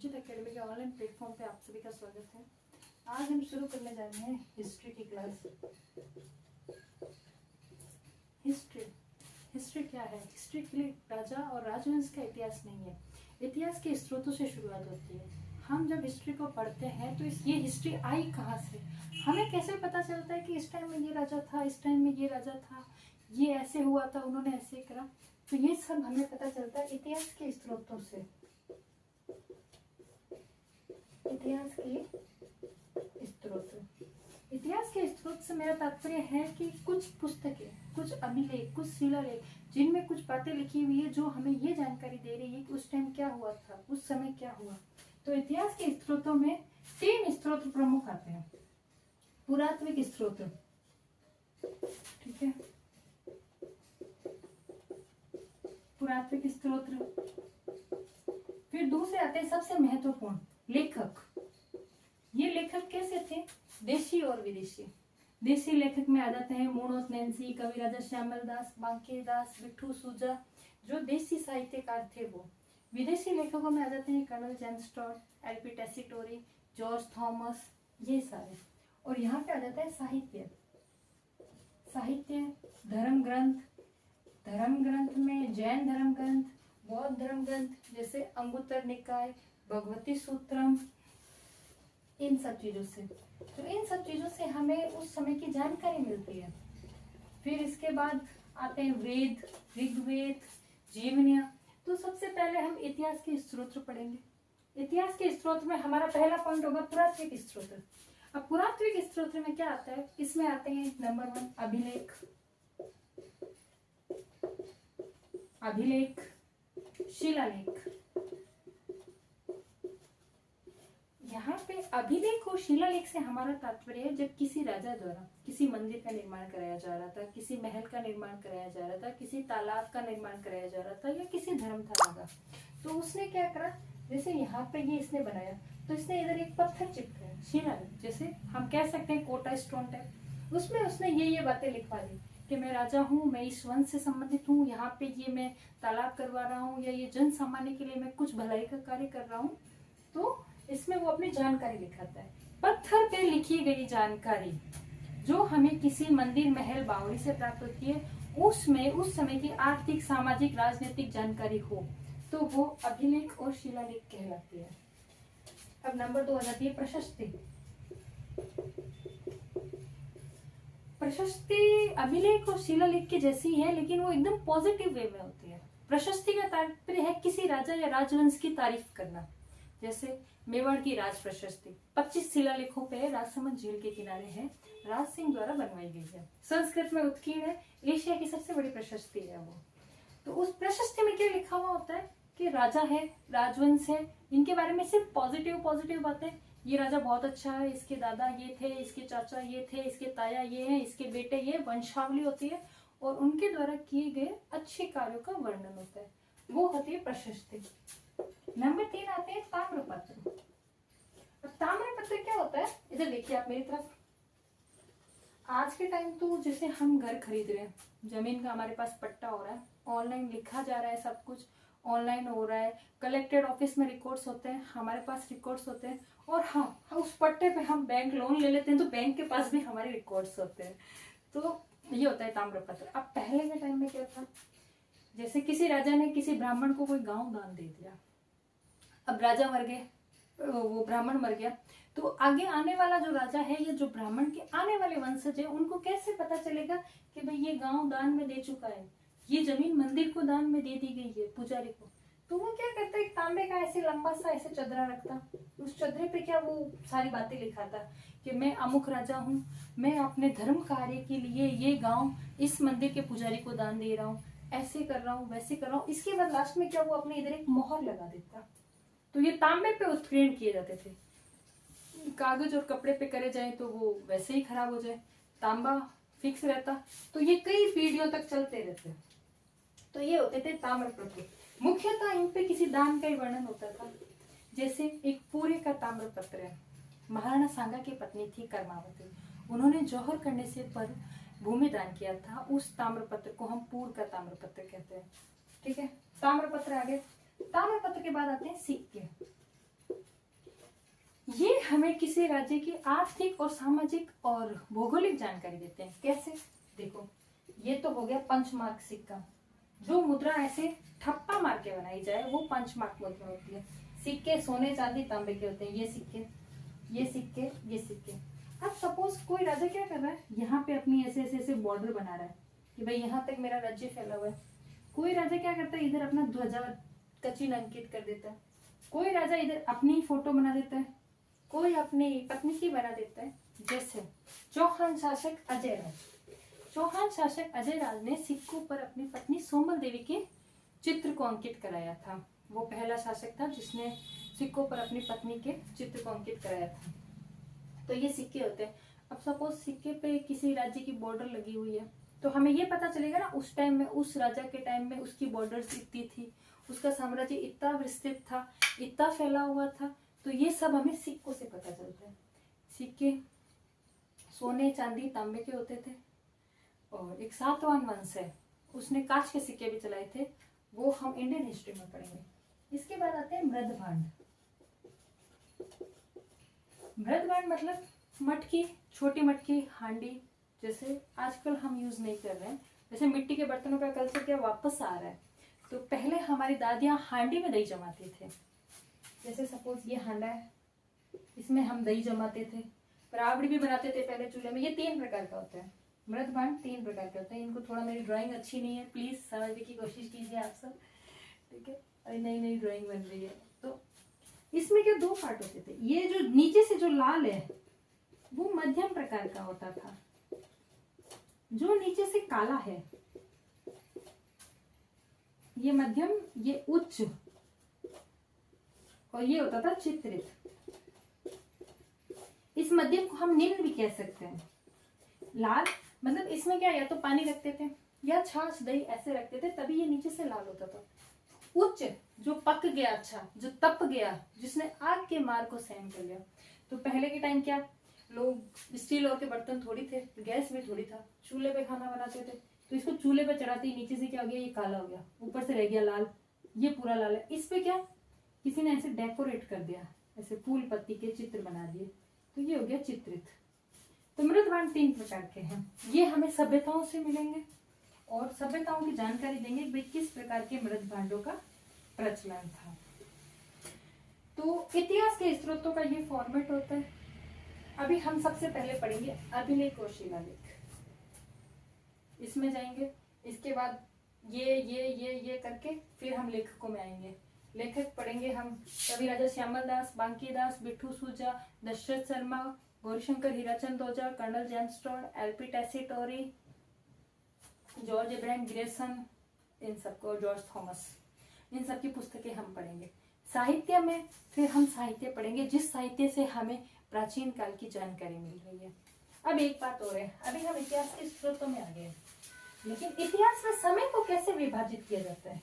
संचित एकेडमी के online platform पे आप सभी का स्वागत है। आज हम शुरू करने जा रहे हैं हिस्ट्री की क्लास। हिस्ट्री क्या है? हिस्ट्री के लिए राजा और राजवंश का इतिहास नहीं है, इतिहास के स्रोतों से शुरुआत होती है। हम जब हिस्ट्री को पढ़ते हैं तो ये हिस्ट्री आई कहाँ से, हमें कैसे पता चलता है कि इस टाइम में ये राजा था, इस टाइम में ये राजा था, ये ऐसे हुआ था, उन्होंने ऐसे करा। तो ये सब हमें पता चलता है इतिहास के स्रोतों से। इतिहास के स्रोत से मेरा तात्पर्य है कि कुछ पुस्तकें, कुछ अभिलेख, कुछ शिलालेख जिनमें कुछ बातें लिखी हुई है जो हमें ये जानकारी दे रही है कि उस टाइम क्या हुआ था, उस समय क्या हुआ। तो इतिहास के स्रोतों में 3 स्रोत प्रमुख आते हैं। पुरातात्विक स्रोत, ठीक है, पुरातात्विक स्रोत। फिर दूसरे आते हैं सबसे महत्वपूर्ण, लेखक। ये लेखक कैसे थे? देशी और विदेशी। देशी लेखक में आ जाते हैं मुणोत नैन्सी, कविराजा श्यामल दास, बांकेदास, बिट्ठू सूजा, जो देशी साहित्यकार थे वो। विदेशी लेखकों में आ जाते हैं colonel James Tod, LP Tessitori, George Thomas, ये सारे। और यहाँ पे आ जाता है साहित्य। धर्म ग्रंथ, धर्म ग्रंथ में जैन धर्म ग्रंथ, बौद्ध धर्म ग्रंथ जैसे अंगुत्तर निकाय, भगवती सूत्रम, इन सब चीजों से। तो इन सब चीजों से हमें उस समय की जानकारी मिलती है। फिर इसके बाद आते हैं वेद, ऋग्वेद, जीवनियाँ। तो सबसे पहले हम इतिहास के स्रोत पढ़ेंगे। इतिहास के स्रोत में हमारा पहला पॉइंट होगा पुरातात्विक स्रोत। अब पुरातात्विक स्रोत में क्या आता है? इसमें आते हैं नंबर 1 अभिलेख, शिलालेख। यहाँ पे अभिलेख और शिलालेख से हमारा तात्पर्य है जब किसी राजा द्वारा किसी मंदिर का निर्माण कराया जा रहा था, किसी महल का निर्माण कराया जा रहा था, किसी तालाब का निर्माण कराया जा रहा था, या किसी धर्मशाला का, तो उसने क्या करा, जैसे यहाँ पे ये इसने बनाया तो इसने इधर एक पत्थर चिपकाया, शिलालेख, जैसे हम कह सकते हैं कोटा स्टोन टाइप। उसमें उसने ये बातें लिखवा दी कि मैं राजा हूँ, मैं इस वंश से संबंधित हूँ, यहाँ पे ये मैं तालाब करवा रहा हूँ, या ये जन सामान्य के लिए मैं कुछ भलाई का कार्य कर रहा हूँ। तो इसमें वो अपनी जानकारी लिखाता है। पत्थर पे लिखी गई जानकारी जो हमें किसी मंदिर, महल, बावड़ी से प्राप्त होती है, उसमें उस समय की आर्थिक, सामाजिक, राजनीतिक जानकारी हो तो वो अभिलेख और शिलालेख कहलाती है। अब नंबर 2 आ जाती है प्रशस्ति। प्रशस्ति अभिलेख और शिलालेख के जैसी है, लेकिन वो एकदम पॉजिटिव वे में होती है। प्रशस्ति का तात्पर्य है किसी राजा या राजवंश की तारीफ करना। जैसे मेवाड़ की राज प्रशस्ति 25 शिलालेखों पे राजसमंद झील के किनारे है, राज सिंह द्वारा बनवाई गई है। संस्कृत में उत्कीर्ण है, एशिया की सबसे बड़ी प्रशस्ति है वो। तो उस प्रशस्ति में क्या लिखा हुआ होता है कि राजा है, राजवंश है, इनके बारे में सिर्फ पॉजिटिव बातें। ये राजा बहुत अच्छा है, इसके दादा ये थे, इसके चाचा ये थे, इसके ताया ये हैं, इसके बेटे ये, वंशावली होती है और उनके द्वारा किए गए अच्छे कार्यों का वर्णन होता है, वो होती है प्रशस्ति। नंबर 3 आते हैं ताम्रपत्र। ताम्रपत्र क्या होता है? इधर देखिए आप मेरी तरफ। आज के टाइम तो जैसे हम घर खरीद रहे हैं, जमीन का हमारे पास पट्टा हो रहा है, ऑनलाइन लिखा जा रहा है, सब कुछ ऑनलाइन हो रहा है, कलेक्टेड ऑफिस में रिकॉर्ड्स होते हैं, हमारे पास रिकॉर्ड्स होते हैं, और हाँ, उस पट्टे पे हम बैंक लोन ले लेते हैं तो बैंक के पास भी हमारे रिकॉर्ड्स होते हैं। तो ये होता है ताम्रपत्र। अब पहले के टाइम में क्या था, जैसे किसी राजा ने किसी ब्राह्मण को कोई गांव दान दे दिया, अब राजा मर गए, वो ब्राह्मण मर गया, तो आगे आने वाला जो राजा है या जो ब्राह्मण के आने वाले वंशज है, उनको कैसे पता चलेगा कि भाई ये गांव दान में दे चुका है, ये जमीन मंदिर को दान में दे दी गई है पुजारी को। तो वो क्या करता है, एक तांबे का ऐसे लंबा सा ऐसे चदरा रखता, उस चदरे पे क्या वो सारी बातें लिखाता कि मैं अमुक राजा हूँ, मैं अपने धर्म कार्य के लिए ये गाँव इस मंदिर के पुजारी को दान दे रहा हूँ, ऐसे कर रहा हूँ, वैसे कर रहा हूँ। इसके बाद लास्ट में क्या वो अपने इधर एक मोहर लगा देता। तो ये तांबे पे उत्कीर्ण किए जाते थे। कागज और कपड़े पे करे जाए तो वो वैसे ही खराब हो जाए, तांबा फिक्स रहता, तो ये कई पीढ़ियों तक चलते रहते। तो ये होते थे ताम्रपत्र। मुख्यतः इन पे किसी दान का ही वर्णन होता था। जैसे एक पूरे का ताम्रपत्र है, महाराणा सांगा की पत्नी थी कर्मावती, उन्होंने जौहर करने से पर भूमि दान किया था, उस ताम्रपत्र को हम पूर का ताम्रपत्र कहते हैं। ठीक है, ताम्रपत्र आगे। ताम्रपत्र के बाद आते हैं सिक्के। ये हमें किसी राज्य की आर्थिक और सामाजिक और भौगोलिक जानकारी देते हैं। कैसे? देखो, ये तो हो गया पंचमार्क सिक्का। जो मुद्रा ऐसे ठप्पा मार के बनाई जाए वो पंचमार्क मुद्रा होती है। सिक्के सोने चांदी तांबे के होते हैं। ये सिक्के, ये सिक्के, ये सिक्के। अब सपोज कोई राजा क्या कर रहा है, यहाँ पे अपनी ऐसे ऐसे ऐसे बॉर्डर बना रहा है कि भाई यहाँ तक मेरा राज्य फैला हुआ है। कोई राजा क्या करता है, इधर अपना ध्वजा का चिन्ह अंकित कर देता है। कोई राजा इधर अपनी फोटो बना देता है, कोई अपनी पत्नी की बना देता है। जैसे चौहान शासक अजय राज, चौहान शासक अजय राज ने सिक्कों पर अपनी पत्नी सोमल देवी के चित्र को अंकित कराया था। वो पहला शासक था जिसने सिक्कों पर अपनी पत्नी के चित्र को अंकित कराया था। तो ये सिक्के होते हैं। अब सपोज सिक्के पे किसी राज्य की बॉर्डर लगी हुई है, तो हमें ये पता चलेगा ना उस टाइम में, उस राजा के टाइम में उसकी बॉर्डर्स इतनी थी, उसका साम्राज्य इतना विस्तृत था, इतना फैला हुआ था। तो ये सब हमें सिक्कों से पता चलता है। सिक्के सोने चांदी तांबे के होते थे। और एक सातवाहन वंश है, उसने कांच के सिक्के भी चलाए थे, वो हम इंडियन हिस्ट्री में पढ़ेंगे। इसके बाद आते हैं मृदभांड। मृदभांड मतलब मटकी, छोटी मटकी, हांडी, जैसे आजकल हम यूज नहीं कर रहे हैं। जैसे मिट्टी के बर्तनों का कल्चर क्या वापस आ रहा है, तो पहले हमारी दादियां हांडी में दही जमाती थे। जैसे सपोज ये हांडा है, इसमें हम दही जमाते थे, राबड़ी भी बनाते थे पहले चूल्हे में। ये 3 प्रकार का होता है। मृदभांड 3 प्रकार के होते हैं। इनको थोड़ा, मेरी ड्राइंग अच्छी नहीं है, प्लीज समझने की कोशिश कीजिए आप सब, ठीक है? अरे नई नई ड्राइंग बन रही है। तो इसमें क्या 2 पार्ट होते थे। ये जो नीचे से जो लाल है वो मध्यम प्रकार का होता था, जो नीचे से काला है ये मध्यम, ये उच्च, और ये होता था चित्रित। इस मध्यम को हम निम्न भी कह सकते हैं। लाल मतलब इसमें क्या, या तो पानी रखते थे या छाछ दही ऐसे रखते थे, तभी ये नीचे से लाल होता था। उच्च जो पक गया, अच्छा जो तप गया, जिसने आग के मार को सहन कर लिया। तो पहले के टाइम क्या, लोग स्टील और के बर्तन थोड़ी थे, गैस भी थोड़ी था, चूल्हे पे खाना बनाते थे। तो इसको चूल्हे पे चढ़ाते ही नीचे से क्या हो गया, ये काला हो गया, ऊपर से रह गया लाल, ये पूरा लाल है। इस पे क्या किसी ने ऐसे डेकोरेट कर दिया, ऐसे फूल पत्ती के चित्र बना दिए, तो ये हो गया चित्रित। तो मृदभांड 3 प्रकार के हैं। ये हमें सभ्यताओं से मिलेंगे और सभ्यताओं की जानकारी देंगे भाई किस प्रकार के मृदभांडों का प्रचलन था। तो इतिहास के स्रोतों का ये फॉर्मेट होता है। अभी हम सबसे पहले पढ़ेंगे अभिलेख और शिलालेख, इसमें जाएंगे। इसके बाद ये करके फिर हम लेखकों में आएंगे। लेखक पढ़ेंगे हम कवि राजा श्यामल दास, Bankidas, Bithu Suja, Dashrath Sharma, Gaurishankar Hirachand Ojha, colonel James Tod, LP Tessitori, George Abraham Grierson, इन सबको, जॉर्ज थॉमस, इन सब की पुस्तकें हम पढ़ेंगे। साहित्य में फिर हम साहित्य पढ़ेंगे जिस साहित्य से हमें प्राचीन काल की जानकारी मिल रही है। अब एक बात और है, अभी हम इतिहास के स्रोतों में आ गए, लेकिन इतिहास में समय को कैसे विभाजित किया जाता है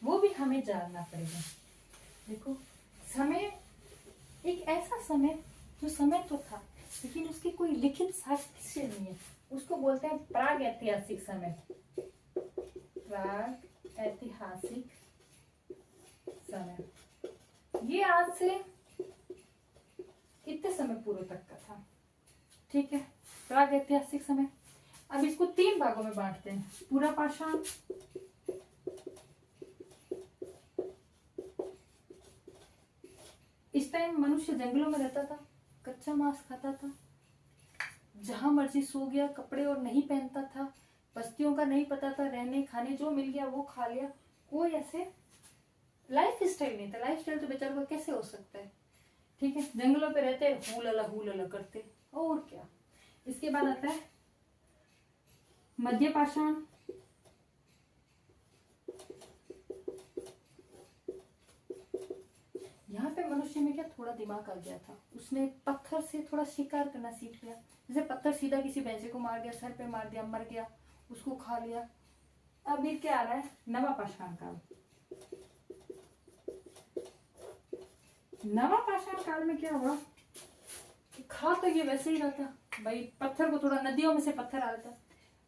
वो भी हमें जानना पड़ेगा। देखो, समय एक ऐसा समय जो समय तो था लेकिन उसकी कोई लिखित साक्ष्य नहीं है, उसको बोलते हैं प्राग ऐतिहासिक समय। प्राग ऐतिहासिक समय ये आज से इतने समय पूर्व तक का था, ठीक है, प्राग ऐतिहासिक समय। अब इसको 3 भागों में बांटते हैं। पूरा पाषाण, इस टाइम मनुष्य जंगलों में रहता था, कच्चा मांस खाता था, जहां मर्जी सो गया, कपड़े और नहीं पहनता था, बस्तियों का नहीं पता था, रहने खाने जो मिल गया वो खा लिया, कोई ऐसे लाइफ स्टाइल नहीं था। लाइफ स्टाइल तो बेचारों का कैसे हो सकता है, ठीक है, जंगलों पे रहते, हुलला करते, और क्या। इसके बाद आता है मध्य पाषाण, यहाँ पे मनुष्य में क्या थोड़ा दिमाग आ गया था, उसने पत्थर से थोड़ा शिकार करना सीख लिया। जैसे पत्थर सीधा किसी भैंसे को मार दिया, सर पे मार दिया, मर गया, उसको खा लिया। अब ये क्या आ रहा है, नवा पाषाण काल। नवा पाषाण काल में क्या हुआ, खा तो ये वैसे ही रहता भाई, पत्थर को थोड़ा, नदियों में से पत्थर आ रहा था।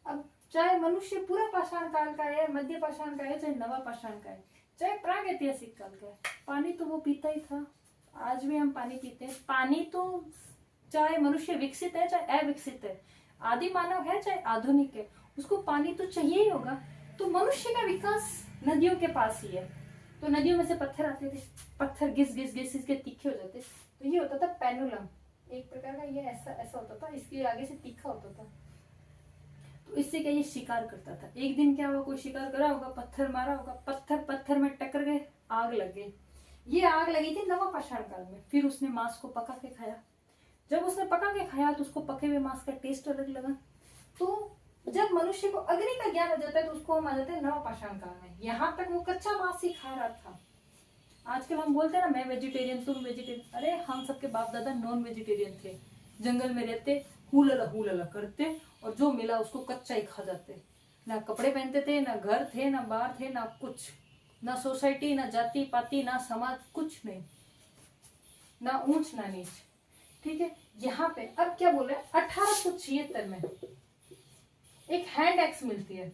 अब चाहे मनुष्य पूरा पाषाण काल का है, मध्य पाषाण का है, चाहे नवा पाषाण का है, चाहे प्राग ऐतिहासिक काल का है, पानी तो वो पीता ही था, आज भी हम पानी पीते हैं। पानी तो चाहे मनुष्य विकसित है चाहे अविकसित है, आदि मानव है चाहे आधुनिक है, उसको पानी तो चाहिए ही होगा। तो मनुष्य का विकास नदियों के पास ही है। तो नदियों में से पत्थर आते थे, पत्थर घिस घिस घिस घिस के तीखे हो जाते, तो ये होता था पेनुलम, एक प्रकार का ये ऐसा ऐसा होता था, इसके आगे से तीखा होता था। तो इससे क्या, ये शिकार करता था। एक दिन क्या हुआ, कोई शिकार करा होगा, पत्थर मारा होगा, पत्थर पत्थर में टकर गए, आग लग गई। ये आग लगी थी नवापाषाण काल में। फिर उसने मांस को पका के खाया। जब उसने पका के खाया तो उसको पके हुए मांस का टेस्ट अलग लगा। तो जब मनुष्य को अग्नि का ज्ञान हो जाता है तो उसको हम आ जाते हैं नवापाषाण काल में। यहाँ तक वो कच्चा मांस ही खा रहा था। आजकल हम बोलते हैं ना, मैं वेजिटेरियन तुम वेजिटेरियन। अरे हम सबके बाप दादा नॉन वेजिटेरियन थे, जंगल में रहते, हुलला करते, और जो मिला उसको कच्चा ही खा जाते। ना कपड़े पहनते थे, ना घर थे, ना बाहर थे, ना कुछ, ना सोसाइटी, ना जाति पाति, ना समाज, कुछ नहीं, ना ऊंच ना नीच। ठीक है, यहाँ पे अब क्या बोल रहे हैं, 1876 में एक हैंड एक्स मिलती है।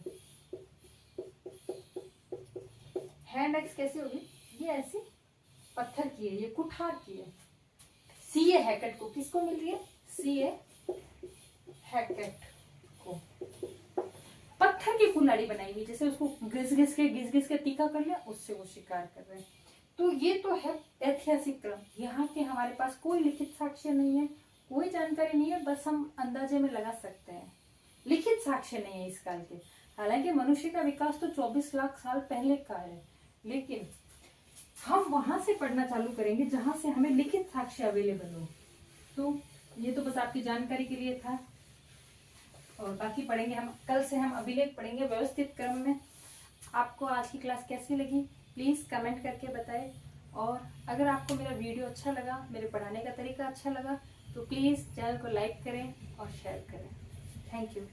हैंड एक्स कैसी होगी, ये ऐसी पत्थर की है, ये कुठार की है। सीए हैकेट को, किसको मिल रही है, सीए हैकेट को पत्थर की कुल्हाड़ी बनाई हुई, जैसे उसको घिस घिस के तीखा कर लिया, उससे वो शिकार कर रहे हैं। तो ये तो है ऐतिहासिक क्रम। यहाँ के हमारे पास कोई लिखित साक्ष्य नहीं है, कोई जानकारी नहीं है, बस हम अंदाजे में लगा सकते हैं। लिखित साक्ष्य नहीं है इस काल के। हालांकि मनुष्य का विकास तो 24 लाख साल पहले का है, लेकिन हम वहां से पढ़ना चालू करेंगे जहां से हमें लिखित साक्ष्य अवेलेबल हो। तो ये तो बस आपकी जानकारी के लिए था, और बाकी पढ़ेंगे हम कल से। हम अभिलेख पढ़ेंगे व्यवस्थित क्रम में। आपको आज की क्लास कैसी लगी प्लीज कमेंट करके बताएं। और अगर आपको मेरा वीडियो अच्छा लगा, मेरे पढ़ाने का तरीका अच्छा लगा, तो प्लीज चैनल को लाइक करें और शेयर करें। Thank you.